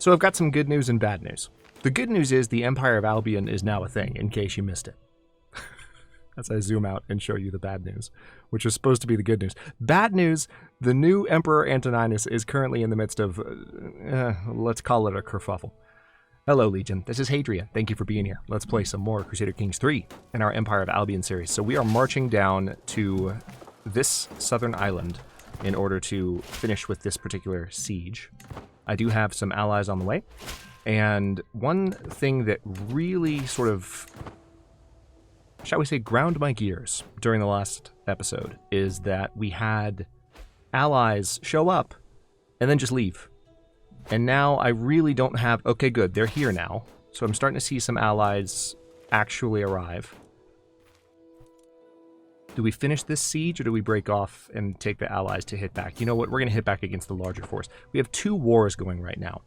So I've got some good news and bad news. The good news is the Empire of Albion is now a thing, in case you missed it. As I zoom out and show you the bad news, which is supposed to be the good news. Bad news, the new Emperor Antoninus is currently in the midst of, let's call it a kerfuffle. Hello, Legion. This is Hadrian. Thank you for being here. Let's play some more Crusader Kings III in our Empire of Albion series. So we are marching down to this southern island in order to finish with this particular siege. I do have some allies on the way. And one thing that really sort of, shall we say, ground my gears during the last episode is that we had allies show up and then just leave. And now I really don't have... Okay, good. They're here now. So I'm starting to see some allies actually arrive. Do we finish this siege or do we break off and take the allies to hit back? You know what? We're going to hit back against the larger force. We have two wars going right now.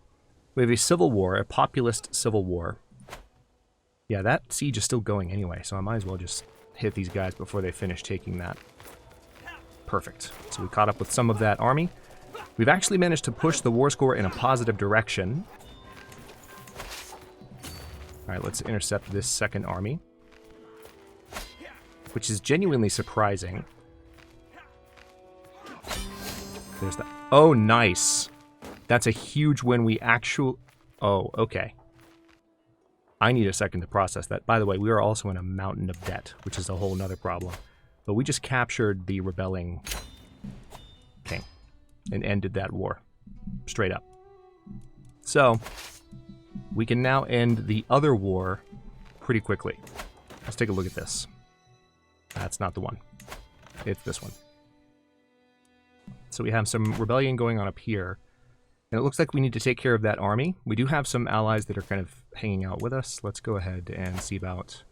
We have a civil war, a populist civil war. Yeah, that siege is still going anyway, so I might as well just hit these guys before they finish taking that. Perfect. So we caught up with some of that army. We've actually managed to push the war score in a positive direction. Alright, let's intercept this second army, which is genuinely surprising. There's that. Oh, nice. That's a huge win. We actually... Oh, okay. I need a second to process that. By the way, we are also in a mountain of debt, which is a whole nother problem. But we just captured the rebelling king and ended that war. Straight up. So, we can now end the other war pretty quickly. Let's take a look at this. That's not the one. It's this one. So we have some rebellion going on up here. And it looks like we need to take care of that army. We do have some allies that are kind of hanging out with us. Let's go ahead and see about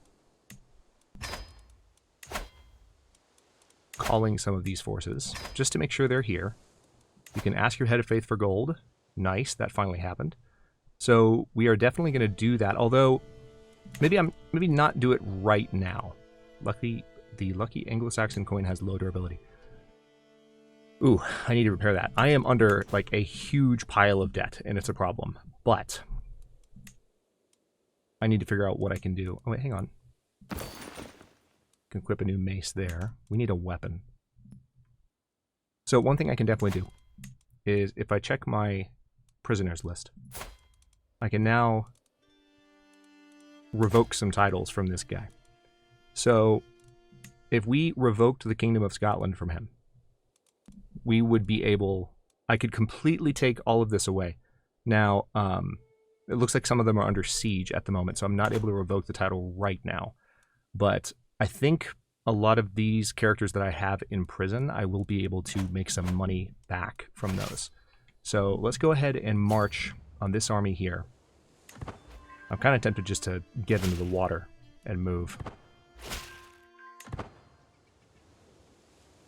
calling some of these forces, just to make sure they're here. You can ask your head of faith for gold. Nice, that finally happened. So we are definitely going to do that, although maybe not do it right now. The lucky Anglo-Saxon coin has low durability. Ooh, I need to repair that. I am under, like, a huge pile of debt, and it's a problem. But I need to figure out what I can do. Oh, wait, hang on. Can equip a new mace there. We need a weapon. So one thing I can definitely do is if I check my prisoners list, I can now revoke some titles from this guy. So if we revoked the Kingdom of Scotland from him, we would be able... I could completely take all of this away. Now, it looks like some of them are under siege at the moment, so I'm not able to revoke the title right now. But I think a lot of these characters that I have in prison, I will be able to make some money back from those. So let's go ahead and march on this army here. I'm kind of tempted just to get into the water and move.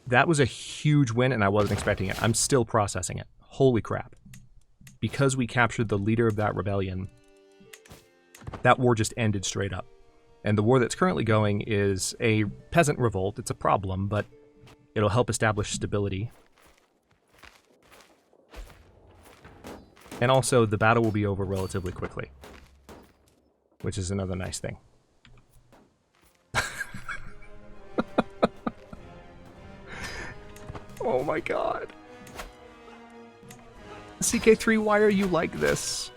That was a huge win, and I wasn't expecting it. I'm still processing it. Holy crap. Because we captured the leader of that rebellion, that war just ended straight up. And the war that's currently going is a peasant revolt. It's a problem, but it'll help establish stability. And also, the battle will be over relatively quickly, which is another nice thing. Oh my god. CK3, why are you like this?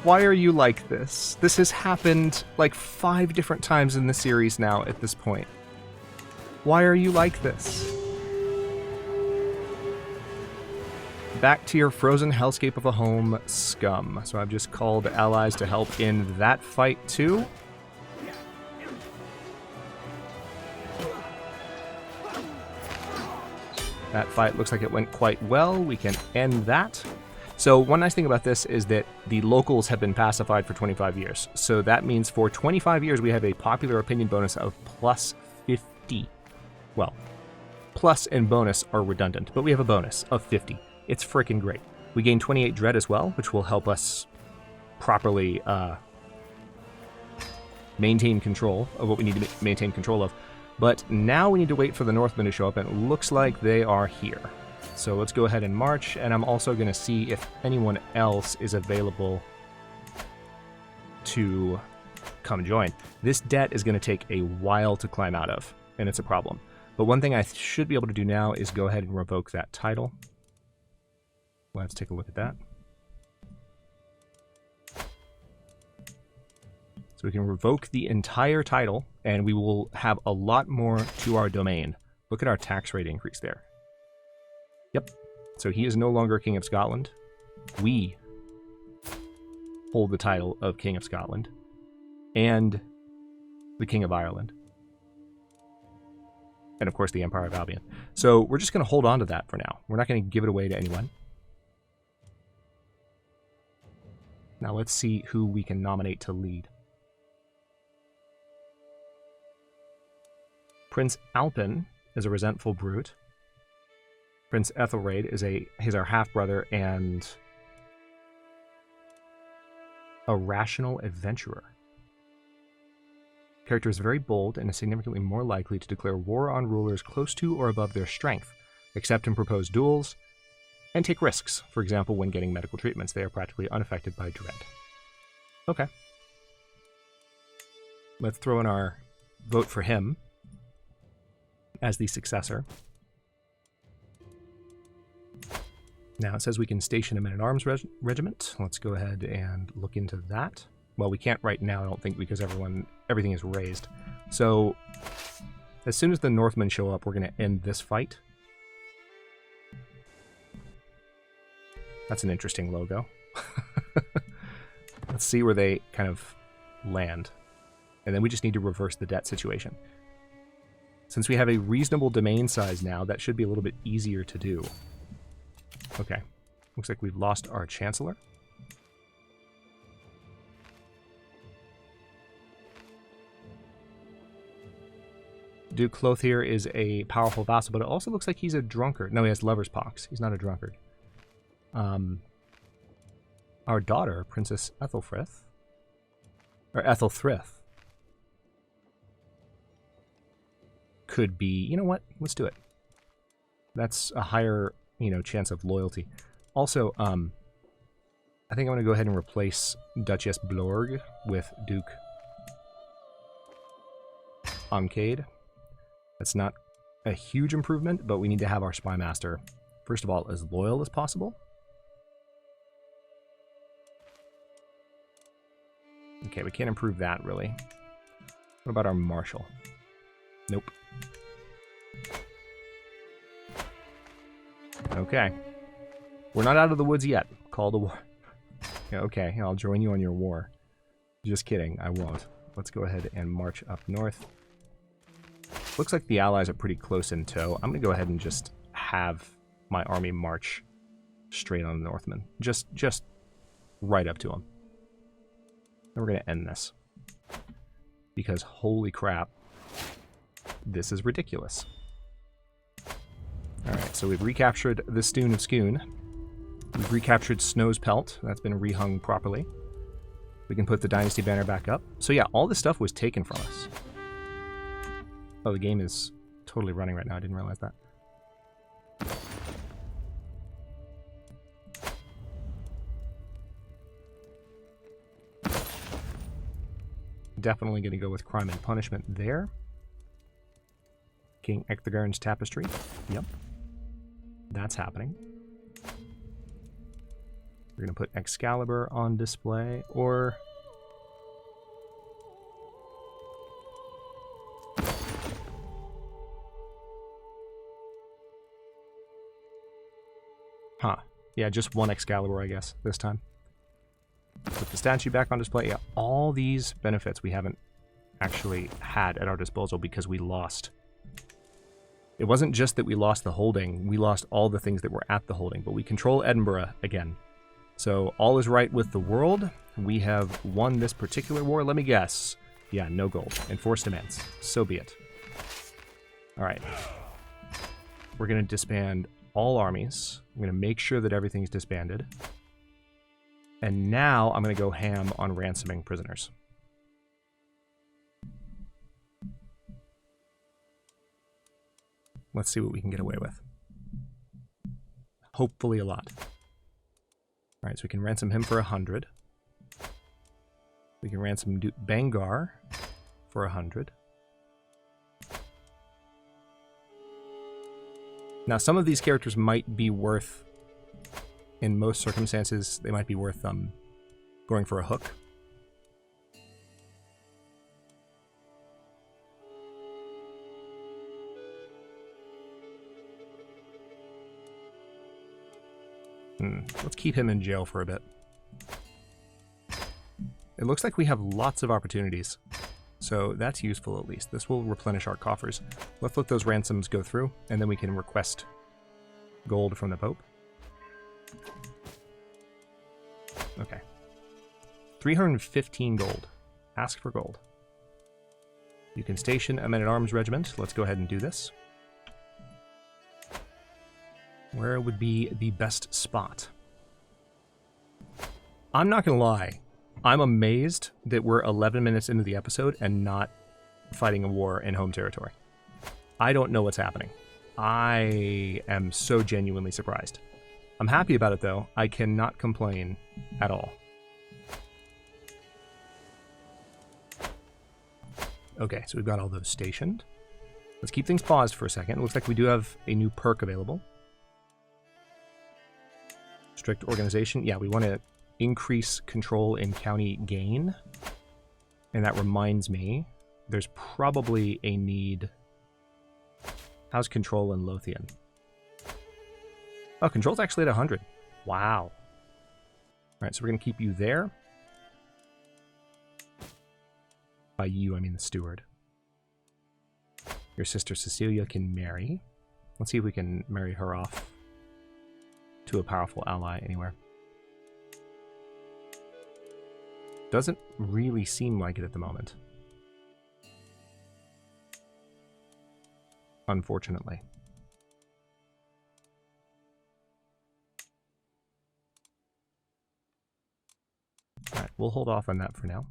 Why are you like this? This has happened like 5 different times in the series now at this point. Why are you like this? Back to your frozen hellscape of a home, scum. So I've just called allies to help in that fight too. That fight looks like it went quite well. We can end that. So one nice thing about this is that the locals have been pacified for 25 years. So that means for 25 years we have a popular opinion bonus of plus 50. Well, plus and bonus are redundant, but we have a bonus of 50. It's freaking great. We gain 28 dread as well, which will help us properly maintain control of what we need to maintain control of. But now we need to wait for the Northmen to show up, and it looks like they are here. So let's go ahead and march, and I'm also going to see if anyone else is available to come join. This debt is going to take a while to climb out of, and it's a problem. But one thing I should be able to do now is go ahead and revoke that title. Let's take a look at that. So we can revoke the entire title, and we will have a lot more to our domain. Look at our tax rate increase there. Yep. So he is no longer King of Scotland. We hold the title of King of Scotland and the King of Ireland. And of course the Empire of Albion. So we're just going to hold on to that for now. We're not going to give it away to anyone. Now let's see who we can nominate to lead. Prince Alpin is a resentful brute. Prince Ethelred he's our half-brother and a rational adventurer. Character is very bold and is significantly more likely to declare war on rulers close to or above their strength, accept and propose duels, and take risks. For example, when getting medical treatments, they are practically unaffected by dread. Okay. Let's throw in our vote for him as the successor. Now it says we can station a men-at-arms regiment. Let's go ahead and look into that. Well, we can't right now, I don't think, because everything is raised. So as soon as the Northmen show up, we're going to end this fight. That's an interesting logo. Let's see where they kind of land. And then we just need to reverse the debt situation. Since we have a reasonable domain size now, that should be a little bit easier to do. Okay. Looks like we've lost our Chancellor. Duke Clothier is a powerful vassal, but it also looks like he's a drunkard. No, he has lover's pox. He's not a drunkard. Our daughter, Princess Ethelfrith, or Ethelthryth, could be, you know what? Let's do it. That's a higher, chance of loyalty. Also, I think I'm going to go ahead and replace Duchess Blorg with Duke Ancade. That's not a huge improvement, but we need to have our spy master, first of all, as loyal as possible. Okay, we can't improve that, really. What about our marshal? Nope. Okay. We're not out of the woods yet. Call the war. Okay, I'll join you on your war. Just kidding, I won't. Let's go ahead and march up north. Looks like the allies are pretty close in tow. I'm going to go ahead and just have my army march straight on the Northmen. Just right up to them. And we're going to end this. Because holy crap, this is ridiculous. Alright, so we've recaptured the Stoon of Scoon. We've recaptured Snow's Pelt. That's been rehung properly. We can put the Dynasty banner back up. So yeah, all this stuff was taken from us. Oh, the game is totally running right now. I didn't realize that. Definitely going to go with Crime and Punishment there. King Ecthegern's Tapestry. Yep. That's happening. We're going to put Excalibur on display, or... Huh. Yeah, just one Excalibur, I guess, this time. Put the statue back on display. Yeah, all these benefits we haven't actually had at our disposal because we lost. It wasn't just that we lost the holding, we lost all the things that were at the holding, but we control Edinburgh again. So all is right with the world. We have won this particular war. Let me guess. Yeah, no gold. Enforced demands. So be it. Alright. We're going to disband all armies. I'm going to make sure that everything's disbanded. And now I'm going to go ham on ransoming prisoners. Let's see what we can get away with. Hopefully a lot. All right, so we can ransom him for 100. We can ransom Bangar for 100. Now, some of these characters might be worth, in most circumstances, they might be worth going for a hook. Let's keep him in jail for a bit. It looks like we have lots of opportunities, so that's useful at least. This will replenish our coffers. Let's let those ransoms go through, and then we can request gold from the Pope. Okay. 315 gold. Ask for gold. You can station a men-at-arms regiment. Let's go ahead and do this. Where would be the best spot? I'm not going to lie. I'm amazed that we're 11 minutes into the episode and not fighting a war in home territory. I don't know what's happening. I am so genuinely surprised. I'm happy about it, though. I cannot complain at all. Okay, so we've got all those stationed. Let's keep things paused for a second. It looks like we do have a new perk available. Strict organization. Yeah, we want to increase control in county gain. And that reminds me, there's probably a need. How's control in Lothian? Oh, control's actually at 100. Wow. All right, so we're going to keep you there. By you, I mean the steward. Your sister Cecilia can marry. Let's see if we can marry her off to a powerful ally anywhere. Doesn't really seem like it at the moment. Unfortunately. Alright, we'll hold off on that for now.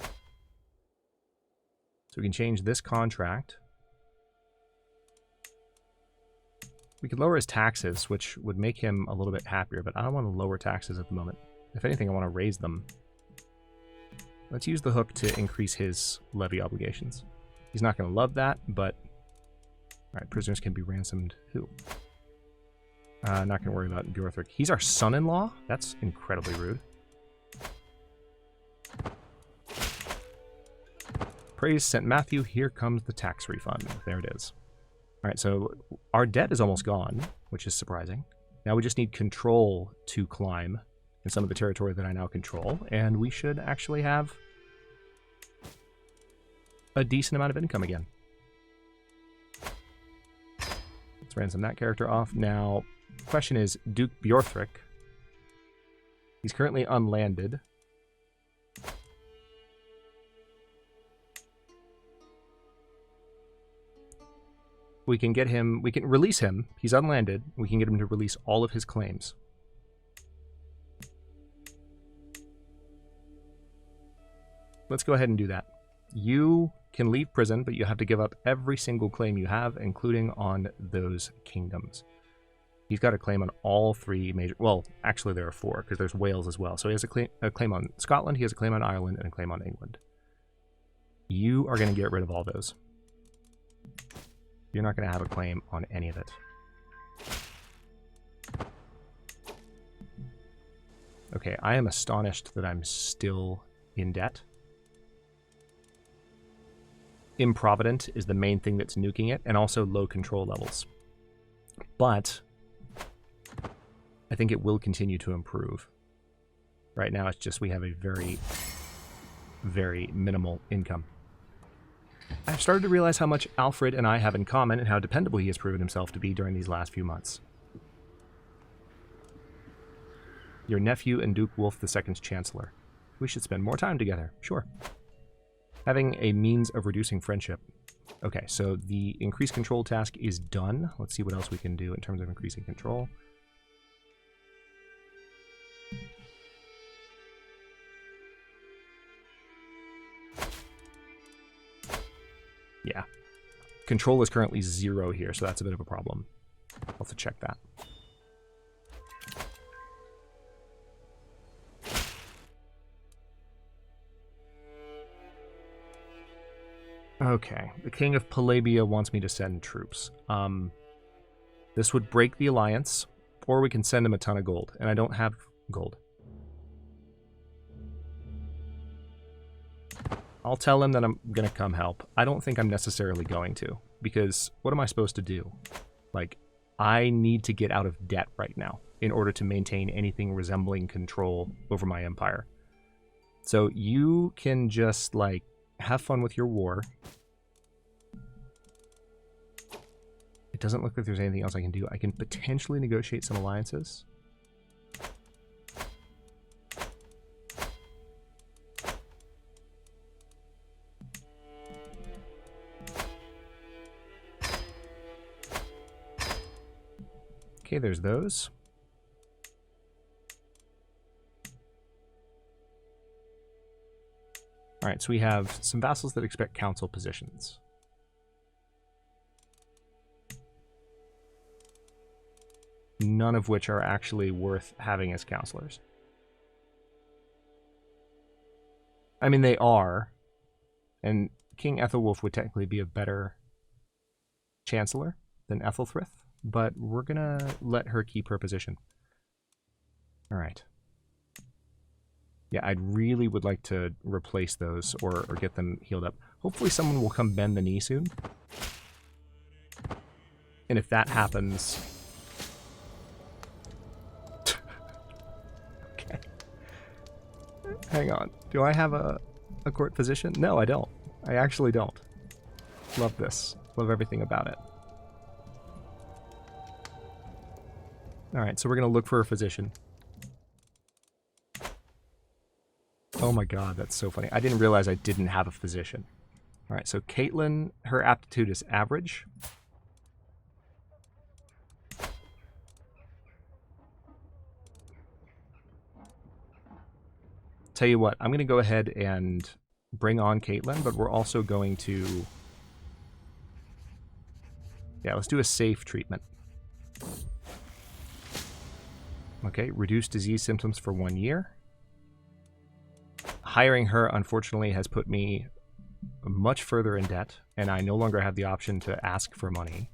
So we can change this contract. We could lower his taxes, which would make him a little bit happier, but I don't want to lower taxes at the moment. If anything, I want to raise them. Let's use the hook to increase his levy obligations. He's not going to love that, but... Alright, prisoners can be ransomed. Who? Not going to worry about Bjorthric. He's our son-in-law? That's incredibly rude. Praise St. Matthew, here comes the tax refund. There it is. Alright, so our debt is almost gone, which is surprising. Now we just need control to climb in some of the territory that I now control, and we should actually have a decent amount of income again. Let's ransom that character off. Now, the question is, Duke Bjorthric. He's currently unlanded. We can get him, we can release him. He's unlanded. We can get him to release all of his claims. Let's go ahead and do that. You can leave prison, but you have to give up every single claim you have, including on those kingdoms. He's got a claim on all three major... Well, actually there are four, because there's Wales as well. So he has a claim on Scotland, he has a claim on Ireland, and a claim on England. You are going to get rid of all those. You're not going to have a claim on any of it. Okay, I am astonished that I'm still in debt. Improvident is the main thing that's nuking it, and also low control levels. But I think it will continue to improve. Right now, it's just we have a very, very minimal income. I've started to realize how much Alfred and I have in common and how dependable he has proven himself to be during these last few months. Your nephew and Duke Wolf II's Chancellor. We should spend more time together. Sure. Having a means of reducing friendship. Okay, so the increased control task is done. Let's see what else we can do in terms of increasing control. Yeah. Control is currently 0 here, so that's a bit of a problem. I'll have to check that. Okay, the King of Palabia wants me to send troops. This would break the alliance, or we can send him a ton of gold, and I don't have gold. I'll tell him that I'm gonna come help. I don't think I'm necessarily going to, because what am I supposed to do? Like, I need to get out of debt right now in order to maintain anything resembling control over my empire. So you can just, like, have fun with your war. It doesn't look like there's anything else I can do. I can potentially negotiate some alliances. Okay, there's those. All right, so we have some vassals that expect council positions. None of which are actually worth having as counselors. I mean, they are. And King Ethelwulf would technically be a better chancellor than Ethelthryth, but we're going to let her keep her position. All right. Yeah, I really would like to replace those or get them healed up. Hopefully someone will come bend the knee soon. And if that happens... Okay. Hang on. Do I have a court physician? No, I don't. I actually don't. Love this. Love everything about it. Alright, so we're going to look for a physician. Oh my god, that's so funny. I didn't realize I didn't have a physician. Alright, so Caitlin, her aptitude is average. Tell you what, I'm going to go ahead and bring on Caitlin, but we're also going to... Yeah, let's do a safe treatment. Okay, reduce disease symptoms for 1 year. Hiring her, unfortunately, has put me much further in debt, and I no longer have the option to ask for money.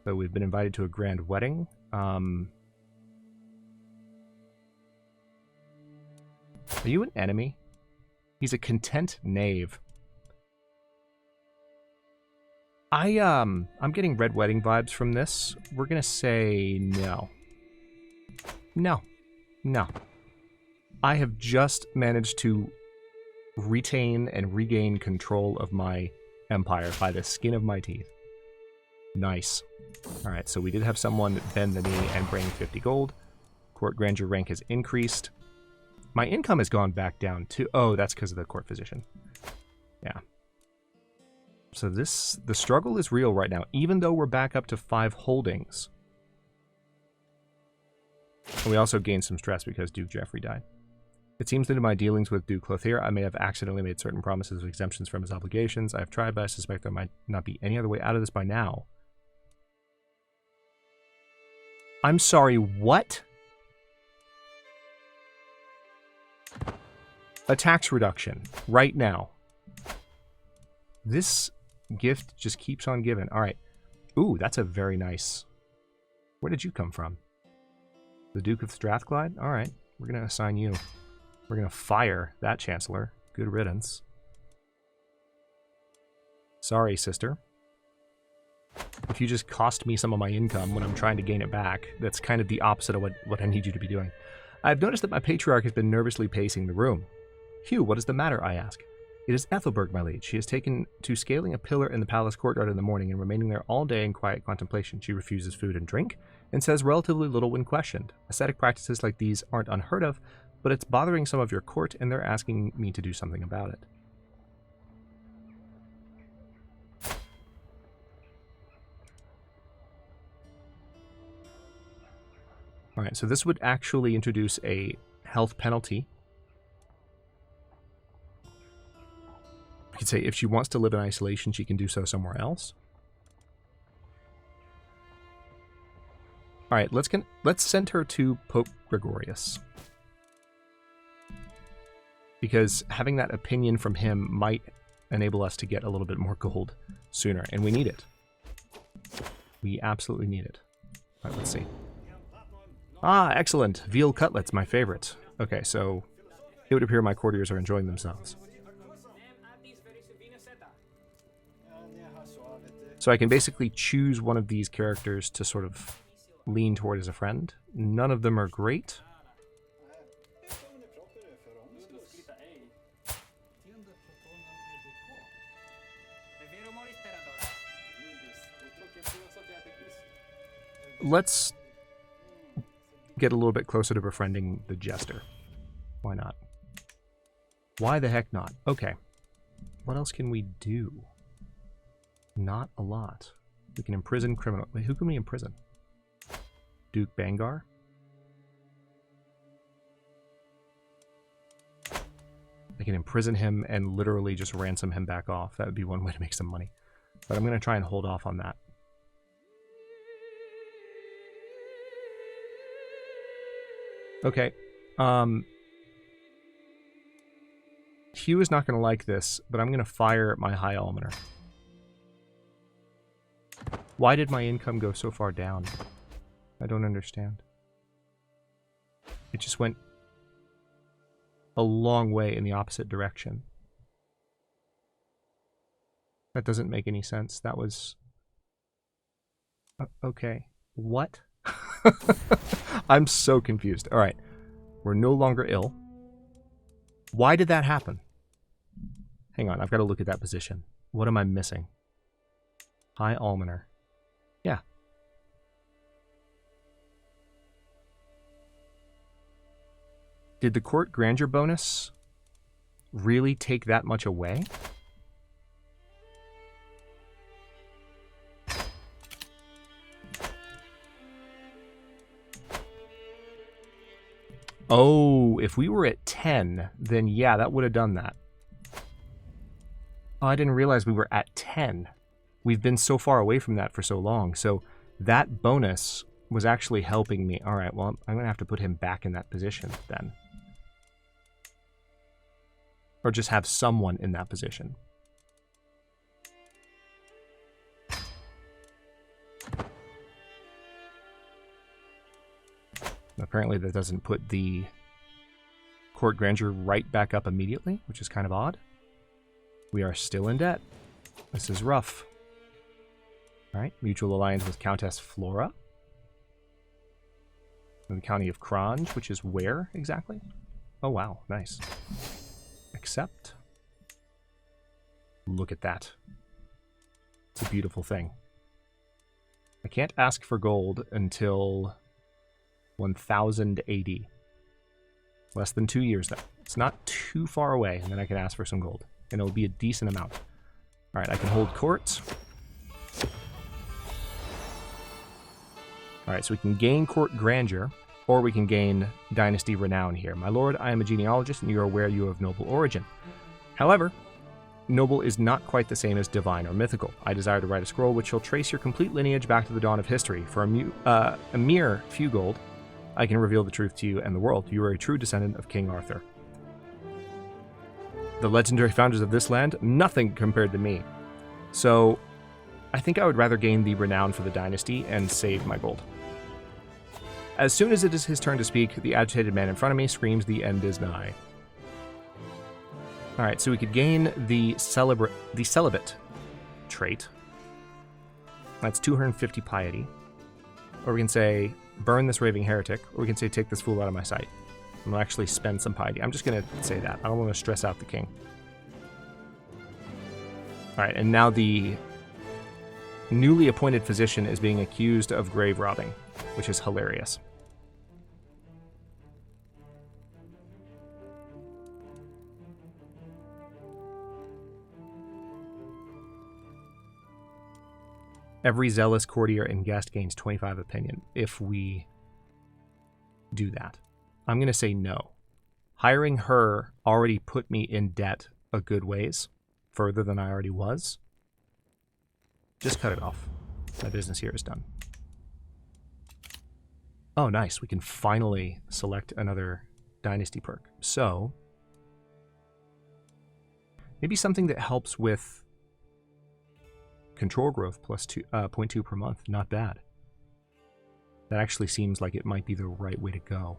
So we've been invited to a grand wedding. Are you an enemy? He's a content knave. I'm getting red wedding vibes from this. We're gonna say no. No. No. I have just managed to retain and regain control of my empire by the skin of my teeth. Nice. Alright, so we did have someone bend the knee and bring 50 gold. Court grandeur rank has increased. My income has gone back down too. Oh, that's because of the court physician. Yeah. So the struggle is real right now, even though we're back up to 5 holdings. And we also gained some stress because Duke Geoffrey died. It seems that in my dealings with Duke Clothaire, I may have accidentally made certain promises of exemptions from his obligations. I have tried, but I suspect there might not be any other way out of this by now. I'm sorry, what? A tax reduction right now. This gift just keeps on giving. All right. Ooh, that's a very nice... Where did you come from? The Duke of Strathclyde? All right. We're going to assign you. We're going to fire that Chancellor. Good riddance. Sorry, sister. If you just cost me some of my income when I'm trying to gain it back, that's kind of the opposite of what I need you to be doing. I've noticed that my patriarch has been nervously pacing the room. Hugh, what is the matter, I ask. It is Ethelberg, my liege. She has taken to scaling a pillar in the palace courtyard in the morning and remaining there all day in quiet contemplation. She refuses food and drink, and says relatively little when questioned. Ascetic practices like these aren't unheard of, but it's bothering some of your court, and they're asking me to do something about it. Alright, so this would actually introduce a health penalty. We could say if she wants to live in isolation, she can do so somewhere else. All right, let's send her to Pope Gregorius. Because having that opinion from him might enable us to get a little bit more gold sooner, and we need it. We absolutely need it. All right, let's see. Ah, excellent. Veal cutlets, my favorite. Okay, so it would appear my courtiers are enjoying themselves. So I can basically choose one of these characters to sort of lean toward as a friend. None of them are great. Let's get a little bit closer to befriending the Jester. Why not? Why the heck not? Okay. What else can we do? Not a lot. We can imprison criminal. Wait, who can we imprison? Duke Bangar? I can imprison him and literally just ransom him back off. That would be one way to make some money. But I'm going to try and hold off on that. Okay. Hugh is not going to like this, but I'm going to fire my High Almoner. Why did my income go so far down? I don't understand. It just went a long way in the opposite direction. That doesn't make any sense. That was... okay. What? I'm so confused. All right. We're no longer ill. Why did that happen? Hang on. I've got to look at that position. What am I missing? High Almoner. Yeah. Did the court grandeur bonus really take that much away? Oh, if we were at 10, then yeah, that would have done that. Oh, I didn't realize we were at 10. We've been so far away from that for so long. So that bonus was actually helping me. All right, well, I'm going to have to put him back in that position then. Or just have someone in that position. Apparently that doesn't put the court grandeur right back up immediately, which is kind of odd. We are still in debt. This is rough. All right, mutual alliance with Countess Flora. In the county of Cronge, which is where exactly? Oh, wow, nice. Accept. Look at that. It's a beautiful thing. I can't ask for gold until 1000 AD. Less than 2 years, though. It's not too far away, and then I can ask for some gold. And it'll be a decent amount. All right, I can hold court. All right, so we can gain court grandeur, or we can gain dynasty renown here. My lord, I am a genealogist, and you are aware you have noble origin. However, noble is not quite the same as divine or mythical. I desire to write a scroll which shall trace your complete lineage back to the dawn of history. For a mere few gold, I can reveal the truth to you and the world. You are a true descendant of King Arthur. The legendary founders of this land, nothing compared to me. So, I think I would rather gain the renown for the dynasty and save my gold. As soon as it is his turn to speak, the agitated man in front of me screams, "The end is nigh." Alright, so we could gain the celibate trait. That's 250 piety. Or we can say, burn this raving heretic. Or we can say, take this fool out of my sight. I'm going to actually spend some piety. I'm just going to say that. I don't want to stress out the king. Alright, and now the newly appointed physician is being accused of grave robbing, which is hilarious. Every zealous courtier and guest gains 25 opinion if we do that. I'm going to say no. Hiring her already put me in debt a good ways, further than I already was. Just cut it off. My business here is done. Oh, nice. We can finally select another dynasty perk. So, Maybe something that helps with control growth plus 0.2 per month. Not bad. That actually seems like it might be the right way to go.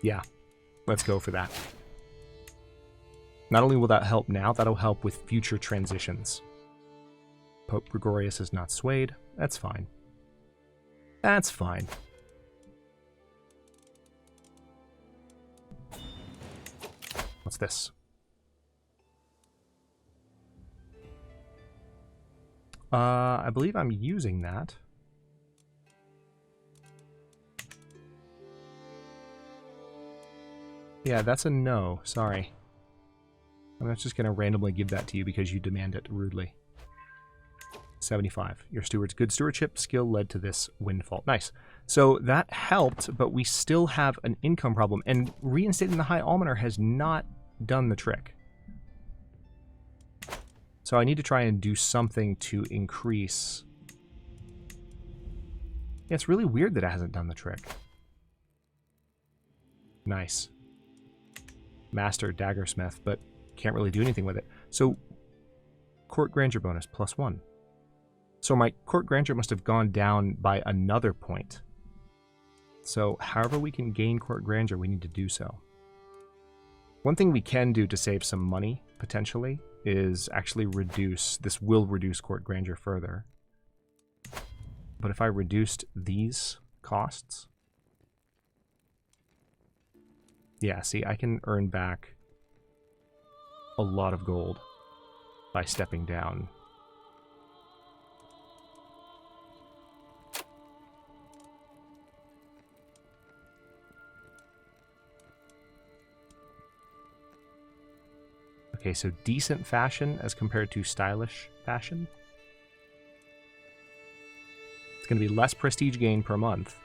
Yeah, let's go for that. Not only will that help now, that'll help with future transitions. Pope Gregorius is not swayed. That's fine. That's fine. What's this? I believe I'm using that. Yeah, that's a no. Sorry. I'm not just going to randomly give that to you because you demand it rudely. 75. Your steward's good stewardship skill led to this windfall. Nice. So that helped, but we still have an income problem. And reinstating the High Almoner has not done the trick. So I need to try and do something to increase. Yeah, it's really weird that it hasn't done the trick. Nice. Master Daggersmith, but can't really do anything with it. So, Court Grandeur bonus, +1. So my Court Grandeur must have gone down by another point. So, however we can gain Court Grandeur, we need to do so. One thing we can do to save some money, potentially, is actually reduce, this will reduce Court Grandeur further. But if I reduced these costs, yeah, see, I can earn back a lot of gold by stepping down. Okay, so decent fashion as compared to stylish fashion. It's going to be less prestige gain per month.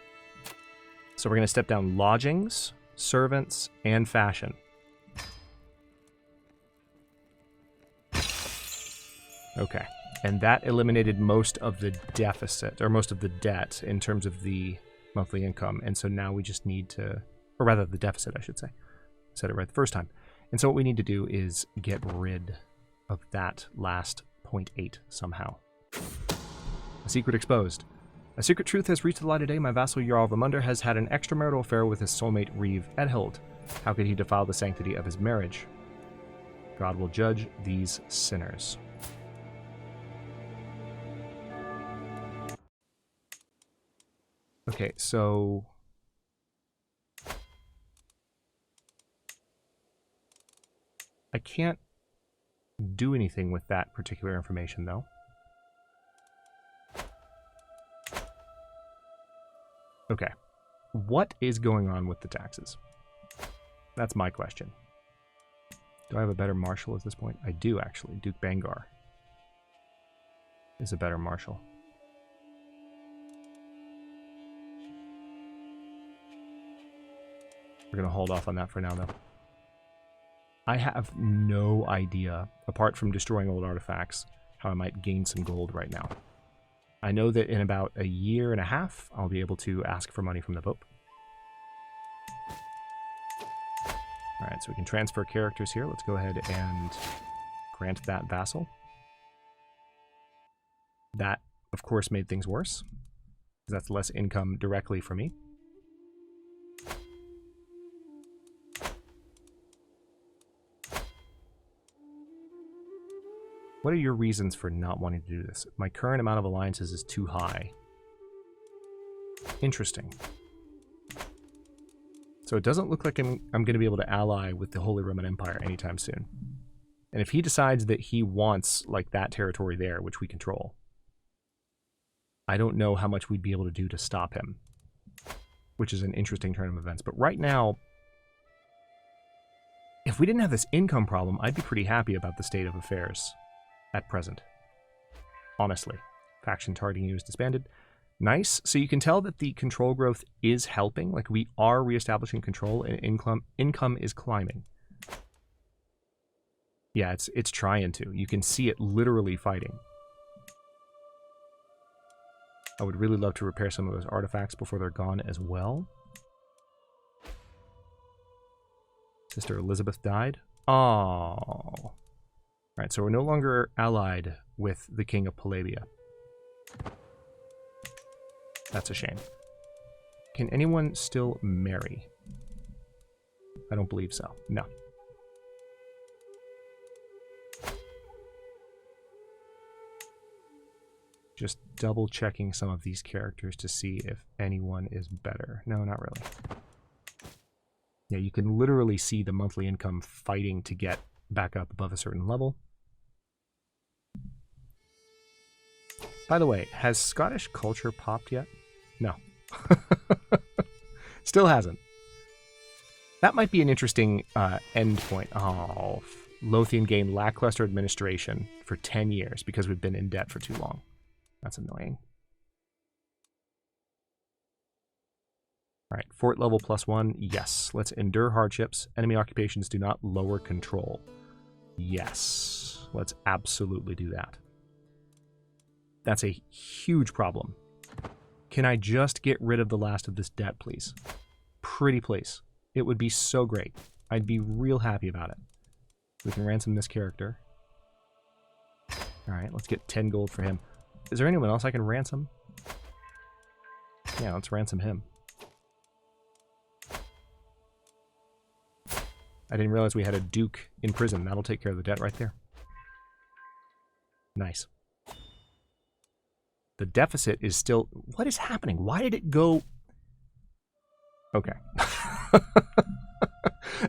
So we're going to step down lodgings, servants, and fashion. Okay, and that eliminated most of the deficit, or most of the debt in terms of the monthly income. And so now we just need to, or rather the deficit, I should say. I said it right the first time. And so what we need to do is get rid of that last 0.8 somehow. A secret exposed. A secret truth has reached the light of day. My vassal Jarl Vermunder has had an extramarital affair with his soulmate Reeve Edhild. How could he defile the sanctity of his marriage? God will judge these sinners. Okay, so I can't do anything with that particular information, though. Okay, what is going on with the taxes? That's my question. Do I have a better marshal at this point? I do, actually. Duke Bangar is a better marshal. We're going to hold off on that for now, though. I have no idea, apart from destroying old artifacts, how I might gain some gold right now. I know that in about a year and a half, I'll be able to ask for money from the Pope. Alright, so we can transfer characters here. Let's go ahead and grant that vassal. That, of course, made things worse, because that's less income directly for me. What are your reasons for not wanting to do this? My current amount of alliances is too high. Interesting. So it doesn't look like I'm going to be able to ally with the Holy Roman Empire anytime soon. And if he decides that he wants like that territory there, which we control, I don't know how much we'd be able to do to stop him, which is an interesting turn of events. But right now, if we didn't have this income problem, I'd be pretty happy about the state of affairs at present. Honestly. Faction targeting is disbanded. Nice. So you can tell that the control growth is helping. Like, we are reestablishing control and income is climbing. Yeah, it's trying to. You can see it literally fighting. I would really love to repair some of those artifacts before they're gone as well. Sister Elizabeth died. Oh. All right, so we're no longer allied with the King of Palabia. That's a shame. Can anyone still marry? I don't believe so. No. Just double checking some of these characters to see if anyone is better. No, not really. Yeah, you can literally see the monthly income fighting to get back up above a certain level. By the way, has Scottish culture popped yet? No. Still hasn't. That might be an interesting end point. Oh, Lothian gained lackluster administration for 10 years because we've been in debt for too long. That's annoying. All right, fort level +1. Yes. Let's endure hardships. Enemy occupations do not lower control. Yes. Let's absolutely do that. That's a huge problem. Can I just get rid of the last of this debt, please? Pretty please. It would be so great. I'd be real happy about it. We can ransom this character. All right, let's get 10 gold for him. Is there anyone else I can ransom? Yeah, let's ransom him. I didn't realize we had a duke in prison. That'll take care of the debt right there. Nice. The deficit is still... What is happening? Why did it go... Okay.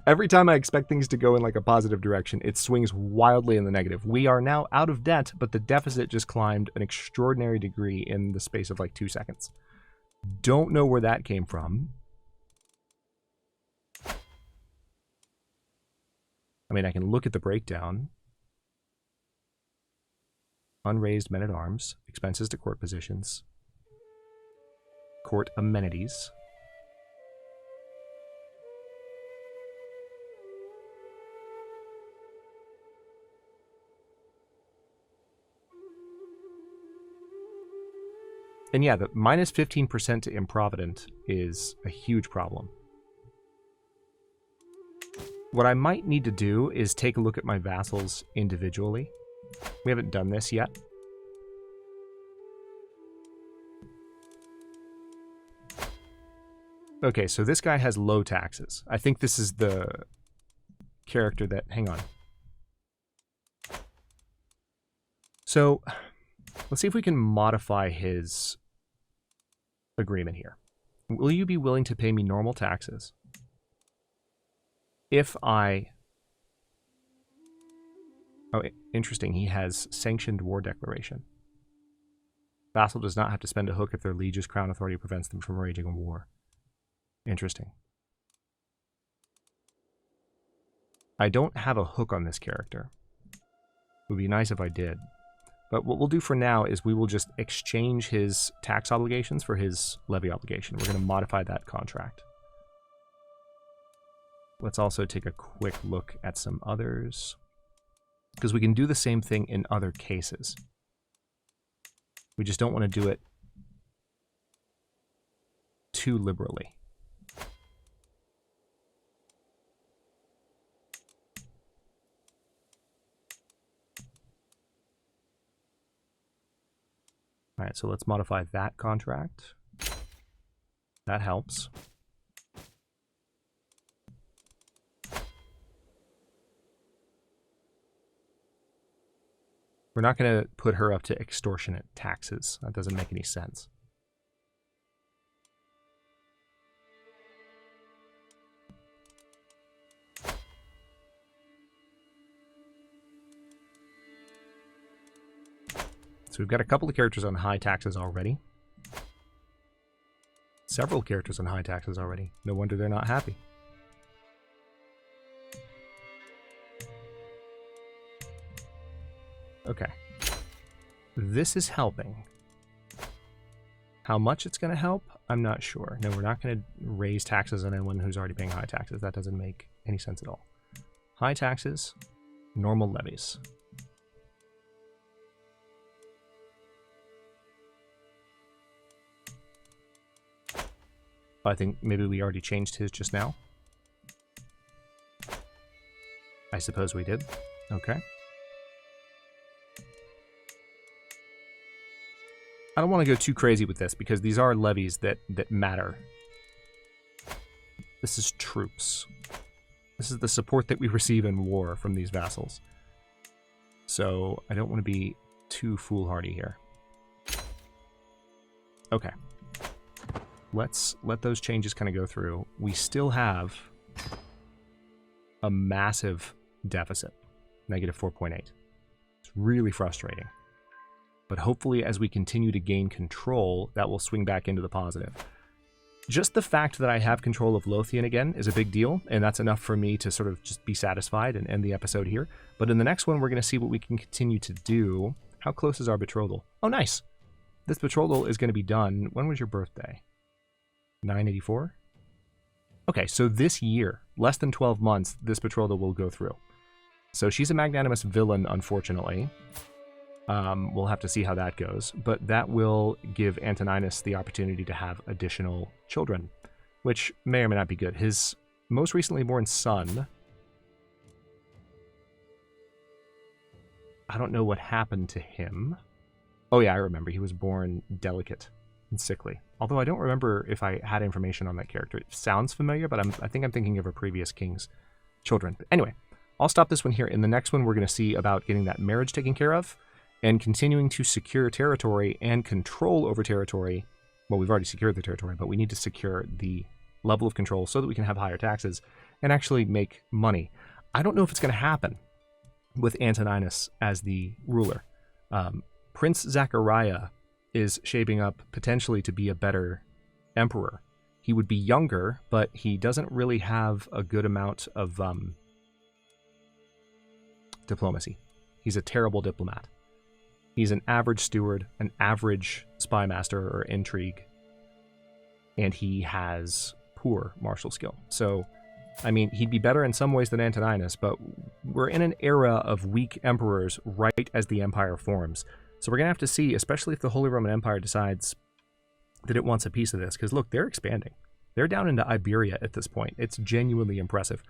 Every time I expect things to go in like a positive direction, it swings wildly in the negative. We are now out of debt, but the deficit just climbed an extraordinary degree in the space of like 2 seconds. Don't know where that came from. I mean, I can look at the breakdown. Unraised men-at-arms, expenses to court positions, court amenities. And yeah, the minus 15% to improvident is a huge problem. What I might need to do is take a look at my vassals individually. We haven't done this yet. Okay, so this guy has low taxes. I think this is the character that... Hang on. So, let's see if we can modify his agreement here. Will you be willing to pay me normal taxes if I... Oh, interesting. He has sanctioned war declaration. Vassal does not have to spend a hook if their liege's crown authority prevents them from waging a war. Interesting. I don't have a hook on this character. It would be nice if I did. But what we'll do for now is we will just exchange his tax obligations for his levy obligation. We're going to modify that contract. Let's also take a quick look at some others, because we can do the same thing in other cases. We just don't want to do it too liberally. All right, so let's modify that contract. That helps. We're not going to put her up to extortionate taxes. That doesn't make any sense. So we've got a couple of characters on high taxes already. Several characters on high taxes already. No wonder they're not happy. Okay. This is helping. How much it's going to help, I'm not sure. No, we're not going to raise taxes on anyone who's already paying high taxes. That doesn't make any sense at all. High taxes, Normal levies. I think maybe we already changed his just now. I suppose we did. Okay. I don't want to go too crazy with this because these are levies that matter. This is troops. This is the support that we receive in war from these vassals. So I don't want to be too foolhardy here. Okay. Let's let those changes kind of go through. We still have a massive deficit, negative 4.8. It's really frustrating. But hopefully as we continue to gain control, that will swing back into the positive. Just the fact that I have control of Lothian again is a big deal, and that's enough for me to sort of just be satisfied and end the episode here. But in the next one, we're going to see what we can continue to do. How close is our betrothal? Oh, nice! This betrothal is going to be done. When was your birthday? 984? Okay, so this year, less than 12 months, this betrothal will go through. So she's a magnanimous villain, unfortunately. We'll have to see how that goes, but that will give Antoninus the opportunity to have additional children, which may or may not be good. His most recently born son, I don't know what happened to him. Oh yeah, I remember. He was born delicate and sickly. Although I don't remember if I had information on that character. It sounds familiar, but I think I'm thinking of a previous king's children. But anyway, I'll stop this one here. In the next one, we're going to see about getting that marriage taken care of, and continuing to secure territory and control over territory. Well, we've already secured the territory, but we need to secure the level of control so that we can have higher taxes and actually make money. I don't know if it's going to happen with Antoninus as the ruler. Prince Zachariah is shaping up potentially to be a better emperor. He would be younger, but he doesn't really have a good amount of diplomacy. He's a terrible diplomat. He's an average steward, an average spy master or intrigue, and he has poor martial skill. So, I mean, he'd be better in some ways than Antoninus, but we're in an era of weak emperors right as the empire forms. So we're going to have to see, especially if the Holy Roman Empire decides that it wants a piece of this, because look, they're expanding. They're down into Iberia at this point. It's genuinely impressive.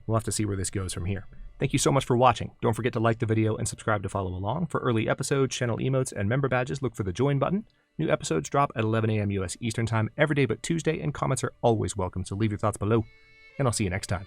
We'll have to see where this goes from here. Thank you so much for watching. Don't forget to like the video and subscribe to follow along. For early episodes, channel emotes, and member badges, look for the join button. New episodes drop at 11 a.m. US Eastern Time every day but Tuesday, and comments are always welcome, so leave your thoughts below, and I'll see you next time.